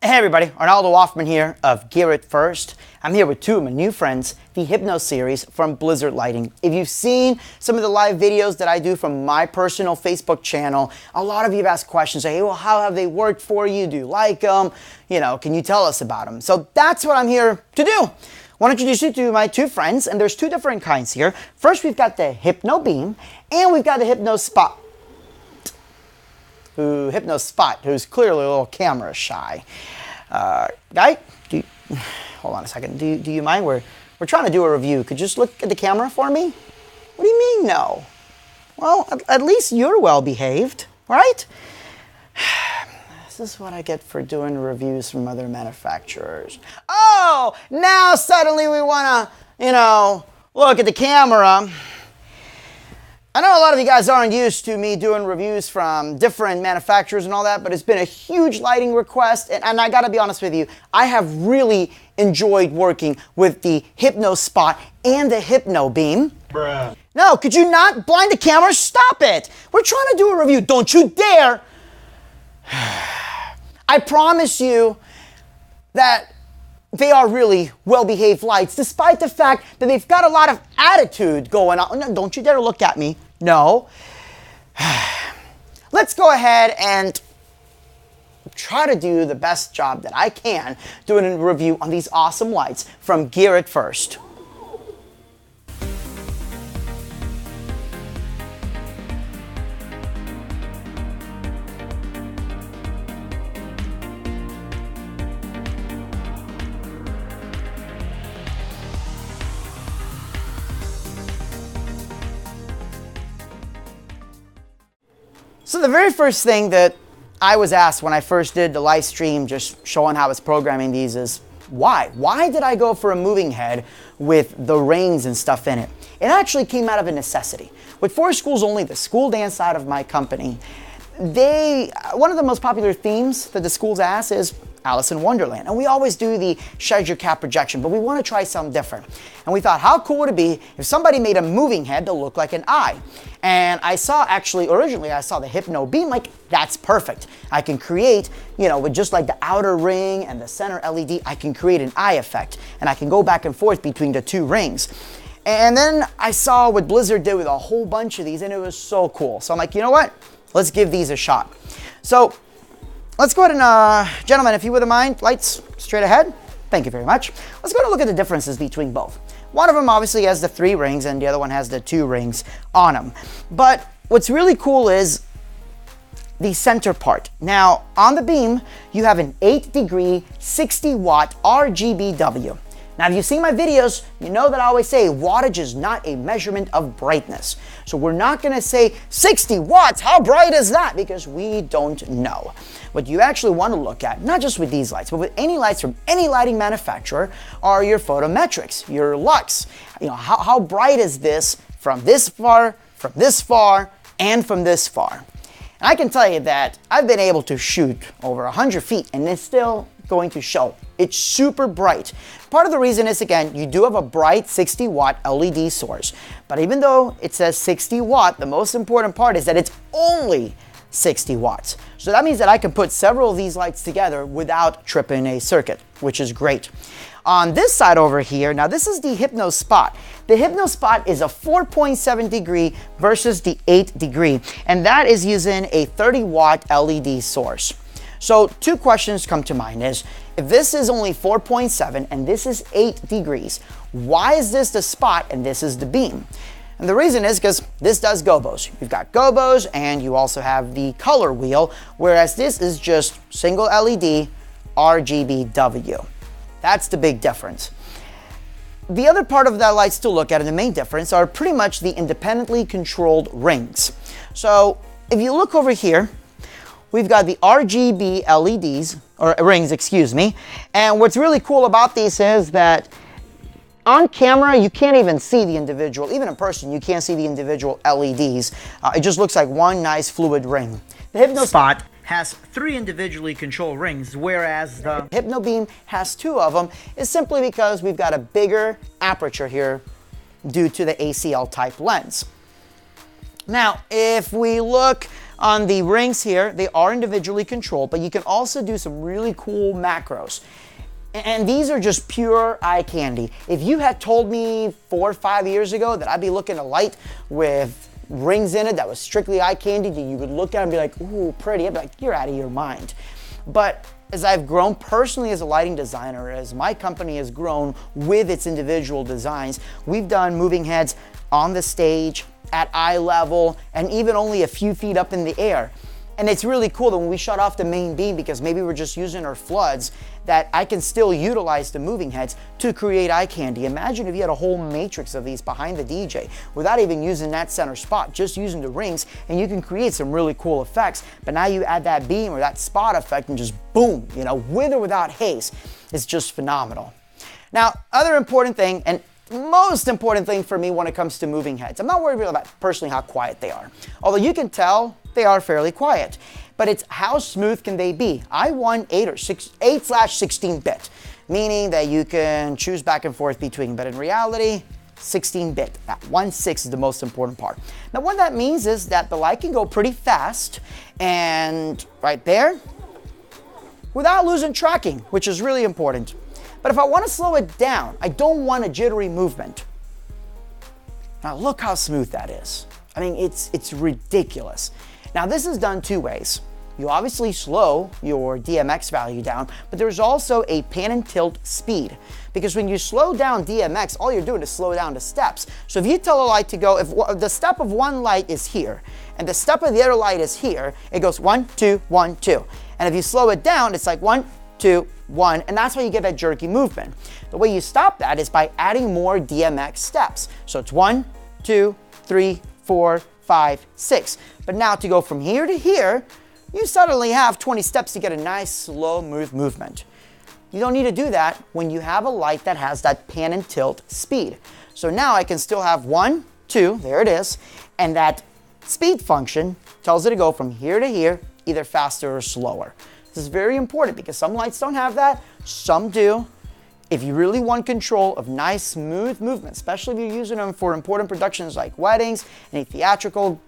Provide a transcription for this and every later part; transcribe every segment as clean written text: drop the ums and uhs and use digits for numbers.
Hey everybody, Arnaldo Hoffman here of Gear It First. I'm here with two of my new friends, the Hypno series from Blizzard Lighting. If you've seen some of the live videos that I do from my personal Facebook channel, a lot of you have asked questions, hey, well, how have they worked for you? Do you like them? You know, can you tell us about them? So that's what I'm here to do. I want to introduce you to my two friends, and there's two different kinds here. First, we've got the Hypno Beam, and we've got the Hypno Spot. Hypno Spot, who's clearly a little camera shy. Guy, hold on a second. Do you mind? We're trying to do a review. Could you just look at the camera for me? What do you mean, no? Well, at least you're well behaved, right? This is what I get for doing reviews from other manufacturers. Oh, now suddenly we want to, look at the camera. I know a lot of you guys aren't used to me doing reviews from different manufacturers and all that, but it's been a huge lighting request, and I gotta be honest with you, I have really enjoyed working with the Hypno Spot and the Hypno Beam. Bruh. No, could you not blind the camera? Stop it! We're trying to do a review, don't you dare! I promise you that they are really well-behaved lights, despite the fact that they've got a lot of attitude going on. No, don't you dare look at me. No. Let's go ahead and try to do the best job that I can doing a review on these awesome lights from Gear It First. So the very first thing that I was asked when I first did the live stream just showing how I was programming these is, why? Why did I go for a moving head with the rings and stuff in it? It actually came out of a necessity. With 4 schools only, the school dance side of my company, one of the most popular themes that the schools ask is Alice in Wonderland. And we always do the Treasure Cap projection, but we want to try something different. And we thought, how cool would it be if somebody made a moving head to look like an eye? And originally I saw the Hypno Beam, like, that's perfect. I can create, with just like the outer ring and the center LED, I can create an eye effect. And I can go back and forth between the 2 rings. And then I saw what Blizzard did with a whole bunch of these, and it was so cool. So I'm like, you know what? Let's give these a shot. So let's go ahead and, gentlemen, if you wouldn't mind, lights straight ahead. Thank you very much. Let's go and look at the differences between both. One of them obviously has the 3 rings and the other one has the 2 rings on them. But what's really cool is the center part. Now, on the beam, you have an 8-degree, 60-watt RGBW. Now, if you've seen my videos, you know that I always say wattage is not a measurement of brightness. So we're not gonna say 60 watts, how bright is that? Because we don't know. What you actually want to look at, not just with these lights, but with any lights from any lighting manufacturer, are your photometrics, your lux. How bright is this from this far, and from this far? And I can tell you that I've been able to shoot over 100 feet and it's still going to show. It's super bright. Part of the reason is, again, you do have a bright 60-watt LED source. But even though it says 60 watt, the most important part is that it's only 60 watts. So that means that I can put several of these lights together without tripping a circuit, which is great. On this side over here, now this is the Hypno Spot. The Hypno Spot is a 4.7 degree versus the 8 degree, and that is using a 30-watt LED source. So 2 questions come to mind is, if this is only 4.7 and this is 8 degrees, why is this the spot and this is the beam? And the reason is because this does gobos. You've got gobos and you also have the color wheel, whereas this is just single LED RGBW. That's the big difference. The other part of that lights to look at, and the main difference, are pretty much the independently controlled rings. So if you look over here, we've got the RGB LEDs, or rings, excuse me. And what's really cool about these is that on camera, you can't even see the individual, even in person, you can't see the individual LEDs. It just looks like one nice fluid ring. The Hypno Spot has 3 individually controlled rings, whereas the Hypno Beam has 2 of them, is simply because we've got a bigger aperture here due to the ACL type lens. Now, if we look On the rings here, they are individually controlled, but you can also do some really cool macros. And these are just pure eye candy. If you had told me 4 or 5 years ago that I'd be looking at a light with rings in it that was strictly eye candy, that you would look at it and be like, ooh, pretty, I'd be like, you're out of your mind. But as I've grown personally as a lighting designer, as my company has grown with its individual designs, we've done moving heads on the stage, at eye level, and even only a few feet up in the air. And it's really cool that when we shut off the main beam, because maybe we're just using our floods, that I can still utilize the moving heads to create eye candy. Imagine if you had a whole matrix of these behind the DJ without even using that center spot, just using the rings, and you can create some really cool effects. But now you add that beam or that spot effect and just boom, you know, with or without haze, it's just phenomenal. Now, other important thing, and most important thing for me when it comes to moving heads, I'm not worried about personally how quiet they are. Although you can tell they are fairly quiet, but it's how smooth can they be. I want 8/16 bit, meaning that you can choose back and forth between, but in reality, 16-bit. That 1/6 is the most important part. Now what that means is that the light can go pretty fast and right there without losing tracking, which is really important. But if I want to slow it down, I don't want a jittery movement. Now look how smooth that is. I mean, it's ridiculous. Now this is done two ways. You obviously slow your DMX value down, but there's also a pan and tilt speed. Because when you slow down DMX, all you're doing is slow down the steps. So if you tell a light to go, if the step of one light is here, and the step of the other light is here, it goes 1, 2, 1, 2. And if you slow it down, it's like 1, 2, 1, and that's why you get that jerky movement. The way you stop that is by adding more DMX steps. So it's 1, 2, 3, 4, 5, 6. But now to go from here to here, you suddenly have 20 steps to get a nice slow movement. You don't need to do that when you have a light that has that pan and tilt speed. So now I can still have 1, 2, there it is, and that speed function tells it to go from here to here, either faster or slower. This is very important because some lights don't have that, some do. If you really want control of nice, smooth movement, especially if you're using them for important productions like weddings, any theatrical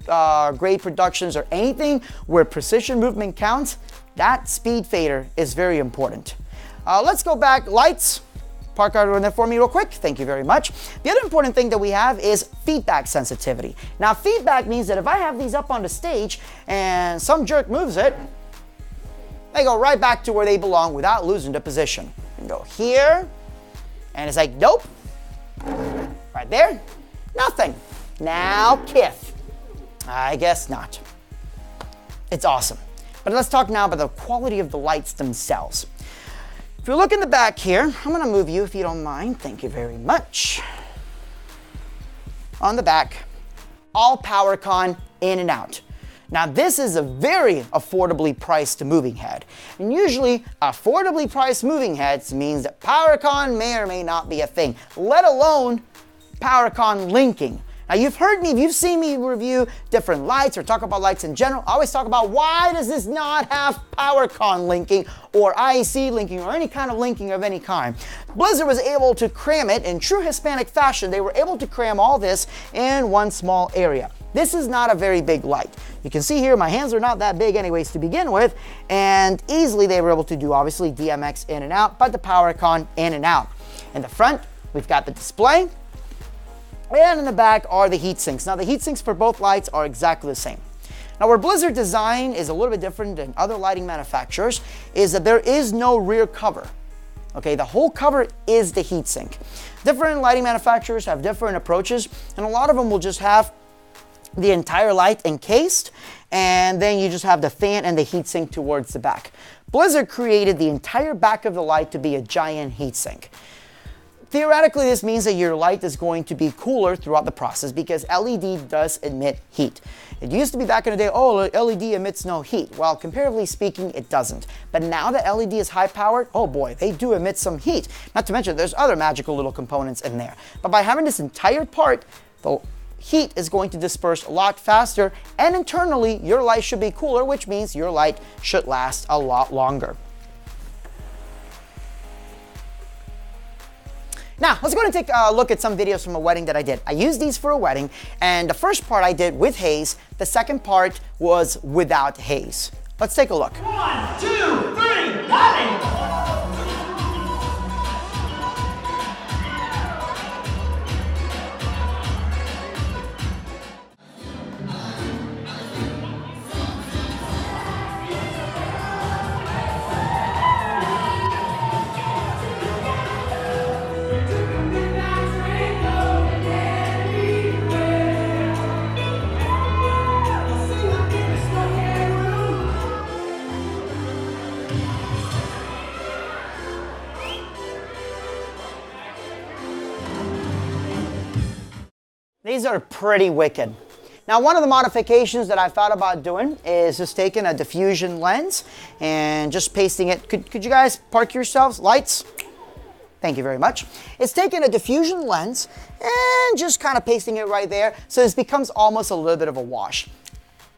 grade productions, or anything where precision movement counts, that speed fader is very important. Let's go back. Lights. Park on that for me real quick. Thank you very much. The other important thing that we have is feedback sensitivity. Now, feedback means that if I have these up on the stage and some jerk moves it, they go right back to where they belong without losing the position. And go here, and it's like, nope. Right there, nothing. Now, Kith. I guess not. It's awesome. But let's talk now about the quality of the lights themselves. If you look in the back here, I'm gonna move you if you don't mind. Thank you very much. On the back, all PowerCon in and out. Now this is a very affordably priced moving head. And usually affordably priced moving heads means that PowerCon may or may not be a thing, let alone PowerCon linking. Now you've heard me, if you've seen me review different lights or talk about lights in general, I always talk about why does this not have PowerCon linking or IEC linking or any kind of linking of any kind. Blizzard was able to cram it in true Hispanic fashion. They were able to cram all this in one small area. This is not a very big light. You can see here my hands are not that big anyways to begin with, and easily they were able to do obviously DMX in and out, but the PowerCon in and out. In the front, we've got the display, and in the back are the heat sinks. Now the heat sinks for both lights are exactly the same. Now where Blizzard design is a little bit different than other lighting manufacturers is that there is no rear cover. Okay, the whole cover is the heat sink. Different lighting manufacturers have different approaches, and a lot of them will just have the entire light encased, and then you just have the fan and the heatsink towards the back. Blizzard created the entire back of the light to be a giant heatsink. Theoretically, this means that your light is going to be cooler throughout the process because LED does emit heat. It used to be back in the day, oh, LED emits no heat. Well, comparatively speaking, it doesn't. But now that LED is high powered, oh boy, they do emit some heat. Not to mention, there's other magical little components in there. But by having this entire part, the heat is going to disperse a lot faster, and internally, your light should be cooler, which means your light should last a lot longer. Now, let's go ahead and take a look at some videos from a wedding that I did. I used these for a wedding, and the first part I did with haze, the second part was without haze. Let's take a look. 1, 2, 3, got These are pretty wicked. Now, one of the modifications that I thought about doing is just taking a diffusion lens and just pasting it. Could you guys park yourselves? Lights? Thank you very much. It's taking a diffusion lens and just kind of pasting it right there, so this becomes almost a little bit of a wash.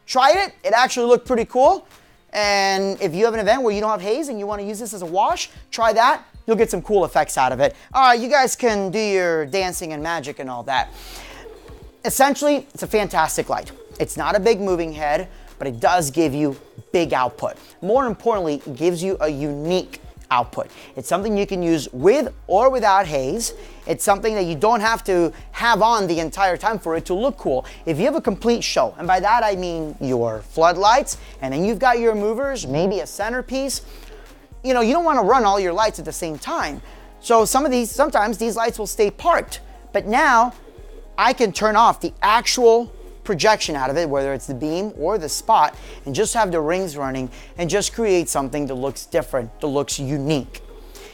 Tried it. It actually looked pretty cool. And if you have an event where you don't have haze and you want to use this as a wash, try that. You'll get some cool effects out of it. All right, you guys can do your dancing and magic and all that. Essentially, it's a fantastic light. It's not a big moving head, but it does give you big output. More importantly, it gives you a unique output. It's something you can use with or without haze. It's something that you don't have to have on the entire time for it to look cool. If you have a complete show, and by that I mean your floodlights, and then you've got your movers, maybe a centerpiece, you know, you don't want to run all your lights at the same time. So sometimes these lights will stay parked, but now I can turn off the actual projection out of it, whether it's the beam or the spot, and just have the rings running and just create something that looks different, that looks unique.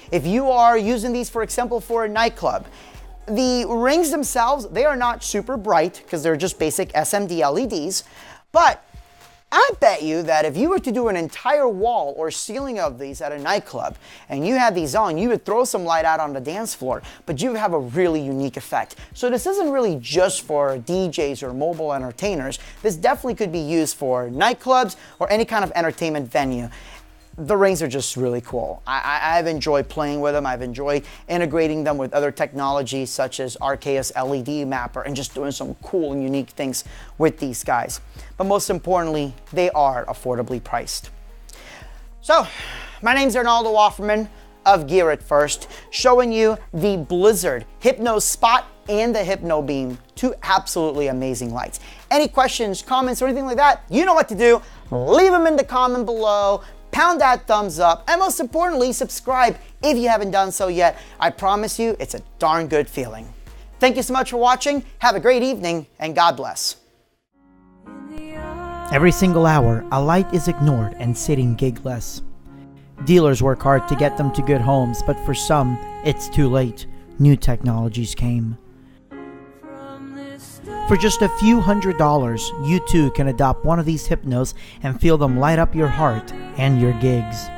If you are using these, for example, for a nightclub, the rings themselves, they are not super bright because they're just basic SMD LEDs, but I bet you that if you were to do an entire wall or ceiling of these at a nightclub and you had these on, you would throw some light out on the dance floor, but you would have a really unique effect. So this isn't really just for DJs or mobile entertainers. This definitely could be used for nightclubs or any kind of entertainment venue. The rings are just really cool. I've enjoyed playing with them. I've enjoyed integrating them with other technologies such as RKS LED mapper and just doing some cool and unique things with these guys. But most importantly, they are affordably priced. So, my name's Arnaldo Offerman of Gear It First, showing you the Blizzard Hypno Spot and the Hypno Beam, two absolutely amazing lights. Any questions, comments, or anything like that, you know what to do. Leave them in the comment below. Pound that thumbs up, and most importantly, subscribe if you haven't done so yet. I promise you, it's a darn good feeling. Thank you so much for watching. Have a great evening, and God bless. Every single hour, a light is ignored and sitting gigless. Dealers work hard to get them to good homes, but for some, it's too late. New technologies came. For just a few $100s, you too can adopt one of these Hypnos and feel them light up your heart and your gigs.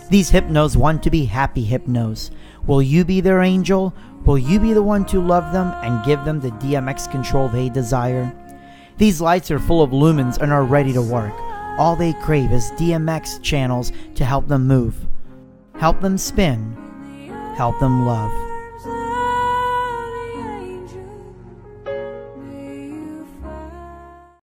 These Hypnos want to be happy Hypnos. Will you be their angel? Will you be the one to love them and give them the DMX control they desire? These lights are full of lumens and are ready to work. All they crave is DMX channels to help them move, help them spin, help them love.